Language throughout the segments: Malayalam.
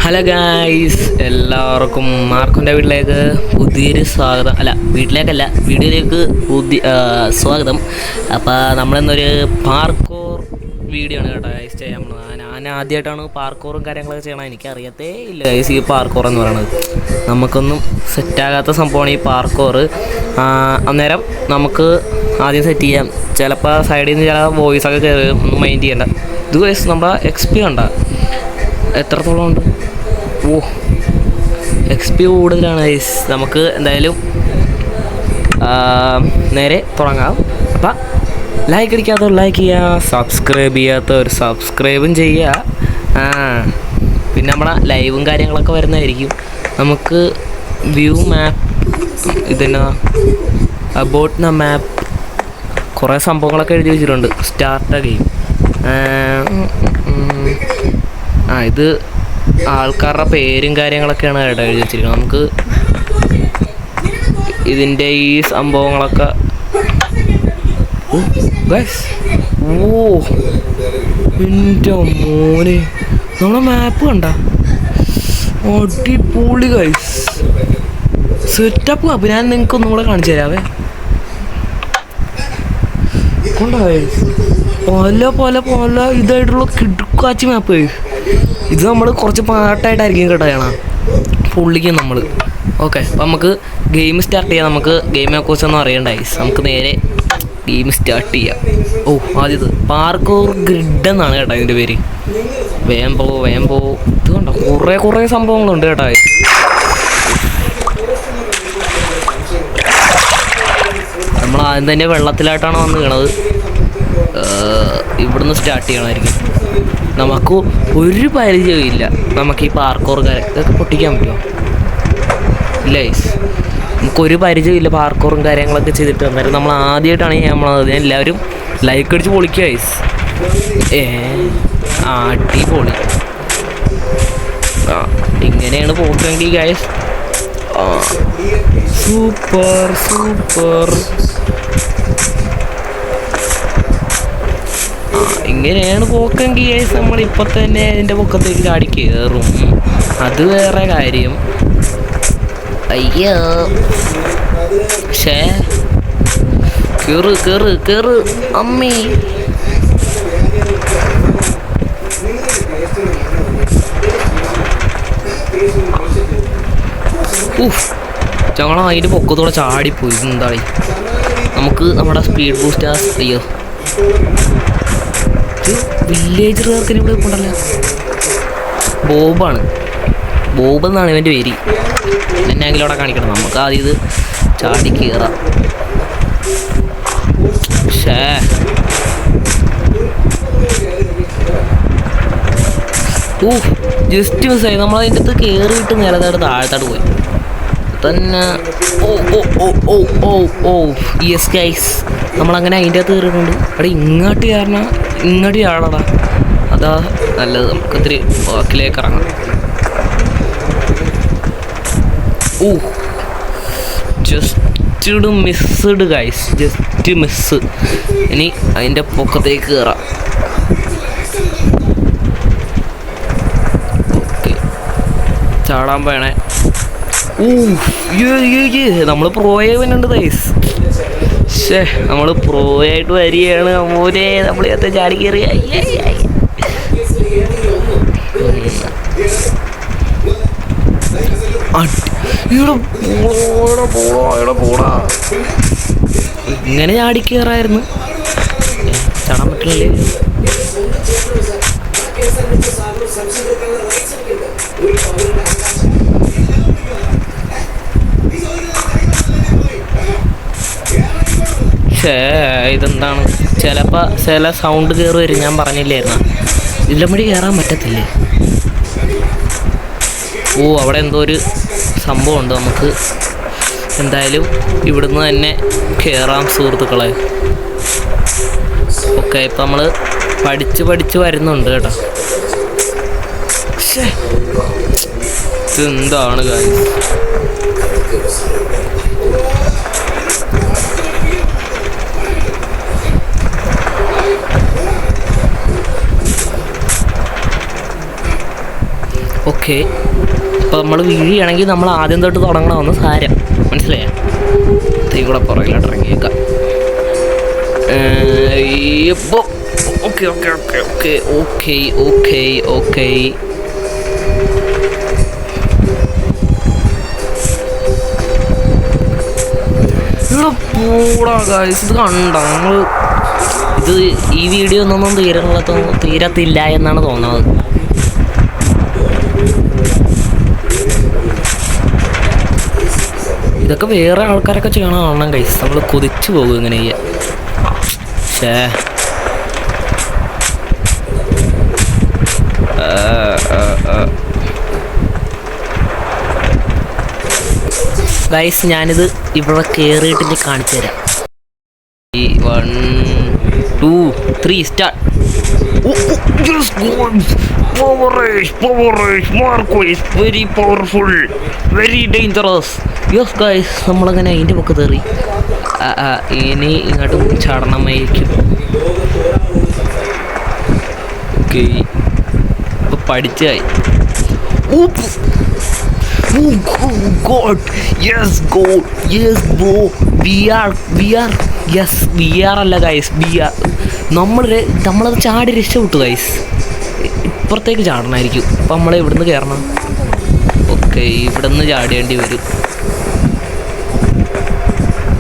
ഹലോ ഗായ്സ്, എല്ലാവർക്കും മാർക്കിൻ്റെ വീട്ടിലേക്ക് പുതിയൊരു സ്വാഗതം. വീട്ടിലേക്കല്ല, വീഡിയോയിലേക്ക് സ്വാഗതം. അപ്പോൾ നമ്മളിന്നൊരു പാർക്കോർ വീഡിയോ ആണ് കേട്ടോ ഗൈസ് ചെയ്യാൻ പോകുന്നത്. ഞാൻ ആദ്യമായിട്ടാണ് പാർക്കോറും കാര്യങ്ങളൊക്കെ ചെയ്യണം. എനിക്കറിയത്തേ ഇല്ല ഗൈസ് ഈ പാർക്കോർ എന്ന് പറയുന്നത്. നമുക്കൊന്നും സെറ്റാകാത്ത സംഭവമാണ് ഈ പാർക്കോർ. അന്നേരം നമുക്ക് ആദ്യം സെറ്റ് ചെയ്യാം. ചിലപ്പോൾ സൈഡിൽ നിന്ന് ചില വോയിസൊക്കെ കയറി, ഒന്നും മൈൻഡ് ചെയ്യേണ്ട. ഇത് ഗൈസ് നമ്മുടെ XP കണ്ട എത്രത്തോളം ഉണ്ട്. XP കൂടുതലാണ് ഗൈസ്. നമുക്ക് എന്തായാലും നേരെ തുടങ്ങാം. അപ്പം ലൈക്ക് അടിക്കാത്തവർ ലൈക്ക് ചെയ്യുക, സബ്സ്ക്രൈബ് ചെയ്യാത്തവർ സബ്സ്ക്രൈബും ചെയ്യുക. പിന്നെ നമ്മളെ ലൈവും കാര്യങ്ങളൊക്കെ വരുന്നതായിരിക്കും. നമുക്ക് വ്യൂ മാപ്പ്, ഇതിനാ അബൌട്ട് ദ മാപ്പ്, കുറേ സംഭവങ്ങളൊക്കെ എഴുതി വെച്ചിട്ടുണ്ട്. Start game. ഇത് ആൾക്കാരുടെ പേരും കാര്യങ്ങളൊക്കെയാണ് കേട്ടോ എഴുതി വെച്ചിരിക്കുന്നത്. നമുക്ക് ഇതിൻ്റെ ഈ സംഭവങ്ങളൊക്കെ എൻ്റെ മോനെ, നമ്മളെ മാപ്പ് കണ്ട അടിപൊളി ഗൈസ്, സെറ്റപ്പ്. അപ്പം ഞാൻ നിങ്ങൾക്ക് ഒന്നും കൂടെ കാണിച്ചു തരാവേ. പല ഇതായിട്ടുള്ള കിടുക്കാച്ചി മാപ്പ്. ഇത് നമ്മൾ കുറച്ച് പാട്ടായിട്ടായിരിക്കും കേട്ടോ ചെയ്യണം പുള്ളിക്കും നമ്മൾ. ഓക്കെ, അപ്പം നമുക്ക് ഗെയിം സ്റ്റാർട്ട് ചെയ്യാം. നമുക്ക് ഗെയിമിനെ കുറിച്ചൊന്നും അറിയണ്ടായി. നമുക്ക് നേരെ ഗെയിം സ്റ്റാർട്ട് ചെയ്യാം. ആദ്യത് പാർക്കോർ ഗ്രിഡ് എന്നാണ് കേട്ടോ ഇതിൻ്റെ പേര്. വേഗം പോ. ഇത് കണ്ടോ, കുറേ സംഭവങ്ങളുണ്ട് കേട്ടോ. നമ്മൾ ആദ്യം തന്നെ വെള്ളത്തിലായിട്ടാണ് വന്ന് വീണത്. ഇവിടുന്ന് സ്റ്റാർട്ട് ചെയ്യണമായിരിക്കും. നമുക്ക് ഒരു പരിചയമില്ല. നമുക്ക് ഈ പാർക്കോറുകാരെ ഇതൊക്കെ പൊട്ടിക്കാൻ പറ്റുമോ? ഇല്ല ഗൈസ്, നമുക്കൊരു പരിചയമില്ല പാർക്കോറും കാര്യങ്ങളൊക്കെ ചെയ്തിട്ട്. അന്നേരം നമ്മൾ ആദ്യമായിട്ടാണ് നമ്മളത്. എല്ലാവരും ലൈക്ക് അടിച്ച് പൊളിക്കുക ഗൈസ്. അടിപൊളി. ഇങ്ങനെയാണ് പോക്കെങ്കിൽ ഗൈസ്. സൂപ്പർ. ഇങ്ങനെയാണ് പോക്കെങ്കിൽ ഗൈസ് നമ്മളിപ്പോൾ തന്നെ അതിൻ്റെ പൊക്കത്തേക്ക് ചാടി കയറും. അത് വേറെ കാര്യം. അയ്യോ, കേറ് അമ്മി. ഞങ്ങൾ അതിൻ്റെ പൊക്കത്തോടെ ചാടിപ്പോയി. എന്താണ് നമുക്ക് നമ്മുടെ സ്പീഡ് ബൂസ്റ്റ്. അയ്യോ, വില്ലേജുകാർക്കിന് ഇവിടെ കൊണ്ടല്ല. ബോബ് എന്നാണ് ഇവൻ്റെ പേര്. എന്നെ അങ്കിലവിടെ കാണിക്കണം. നമുക്ക് ആദ്യം ഇത് ചാടി കയറാം. ജസ്റ്റ് മിസ്സായി. നമ്മളതിൻ്റെ അടുത്ത് കയറിയിട്ട് നിലതായിട്ട് താഴത്തോട്ട് പോയി തന്നെ. യെസ് ഗൈസ്, നമ്മളങ്ങനെ അതിൻ്റെ അകത്ത് കയറിയിട്ടുണ്ട്. അവിടെ ഇങ്ങോട്ട് ചാടടാ. അതാ നല്ലത്. നമുക്കിത്തിരി ബാക്കിലേക്ക് ഇറങ്ങാം. Just missed guys, just miss. ഇനി അതിൻ്റെ പൊക്കത്തേക്ക് കയറാം. ഓക്കെ, ചാടാൻ വേണേ. നമ്മൾ പ്രോയുന്നുണ്ട് ഗൈസ്. നമ്മൾ പ്രോയായിട്ട് വരികയാണ്. മോനെ, നമ്മൾ എത്ര ചാടി കയറി. ഇങ്ങനെ ചാടി കയറായിരുന്നു. ചാടാൻ പറ്റില്ലേ? ഇതെന്താണ്, ചിലപ്പോൾ ചില സൗണ്ട് കയറി വരും. ഞാൻ പറഞ്ഞില്ലായിരുന്നു ഇതിലും വഴി കയറാൻ പറ്റത്തില്ലേ. അവിടെ എന്തോ ഒരു സംഭവമുണ്ട്. നമുക്ക് എന്തായാലും ഇവിടുന്ന് തന്നെ കയറാം സുഹൃത്തുക്കളെ. ഓക്കെ, ഇപ്പം നമ്മൾ പഠിച്ച് വരുന്നുണ്ട് കേട്ടോ. ഇതെന്താണ് കാര്യം? ഓക്കെ. അപ്പോൾ നമ്മൾ വീഴുകയാണെങ്കിൽ നമ്മൾ ആദ്യം തൊട്ട് തുടങ്ങണമെന്ന് സാരം, മനസ്സിലായോ? തീ കൂടെ പുറകിലോട്ട് ഇറങ്ങിയേക്കാം. Okay okay okay okay okay okay okay. ഇവിടെ പൂടാ ഗൈസ്, ഇത് കണ്ടോ നമ്മൾ? ഇത് ഈ വീഡിയോ ഒന്നും തീരത്തില്ല എന്നാണ് തോന്നുന്നത്. ഇതൊക്കെ വേറെ ആൾക്കാരൊക്കെ ചെയ്യണം കാണണം ഗൈസ്. നമ്മൾ കൊതിച്ചു പോകും ഇങ്ങനെ ചെയ്യാൻ. ഗൈസ് ഞാനിത് ഇവിടെ കയറിയിട്ട് കാണിച്ചു തരാം. 1 2 3 start. Marco is very powerful, very dangerous. Yes guys, നമ്മളങ്ങനെ അതിൻ്റെ പൊക്കെ കയറി. ഇനി ഇങ്ങോട്ടും ചാടണമായിരിക്കും. ഓക്കെ, ഇപ്പം പഠിച്ചായി. അല്ല ഗൈസ്, നമ്മളത് ചാടി രക്ഷപ്പെട്ടു ഗൈസ്. ഇപ്പുറത്തേക്ക് ചാടണമായിരിക്കും. അപ്പം നമ്മൾ ഇവിടുന്ന് കയറണം. ഓക്കെ, ഇവിടെ നിന്ന് ചാടേണ്ടി വരും.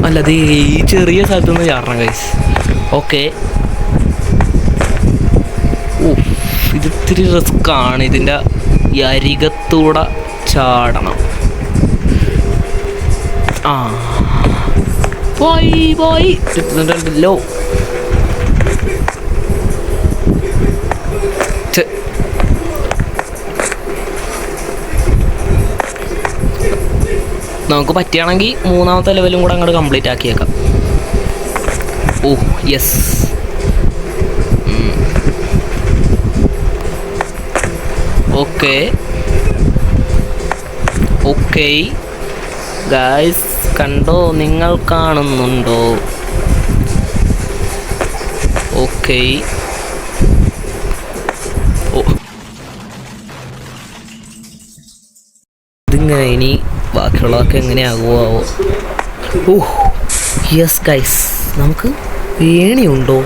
അല്ലത് ഈ ചെറിയ സ്ഥലത്തു നിന്ന് ചാടണം ഗൈസ്. ഓക്കെ, ഇത് ഇത്തിരി റിസ്ക്കാണ്. ഇതിൻ്റെ ഈ അരികത്തൂടെ ചാടണം. പോയി ലോ. നമുക്ക് പറ്റുകയാണെങ്കിൽ മൂന്നാമത്തെ ലെവലും കൂടെ അങ്ങോട്ട് കംപ്ലീറ്റ് ആക്കിയേക്കാം. യെസ്. ഓക്കെ ഓക്കെ ഗായ്സ്, കണ്ടോ? നിങ്ങൾ കാണുന്നുണ്ടോ? ഓക്കെ. ഇതിങ്ങനെ ഇനി ബാക്കിയുള്ളതൊക്കെ എങ്ങനെയാകുമോ? യെസ് ഗൈസ്, നമുക്ക് ഏണിയുണ്ടോ?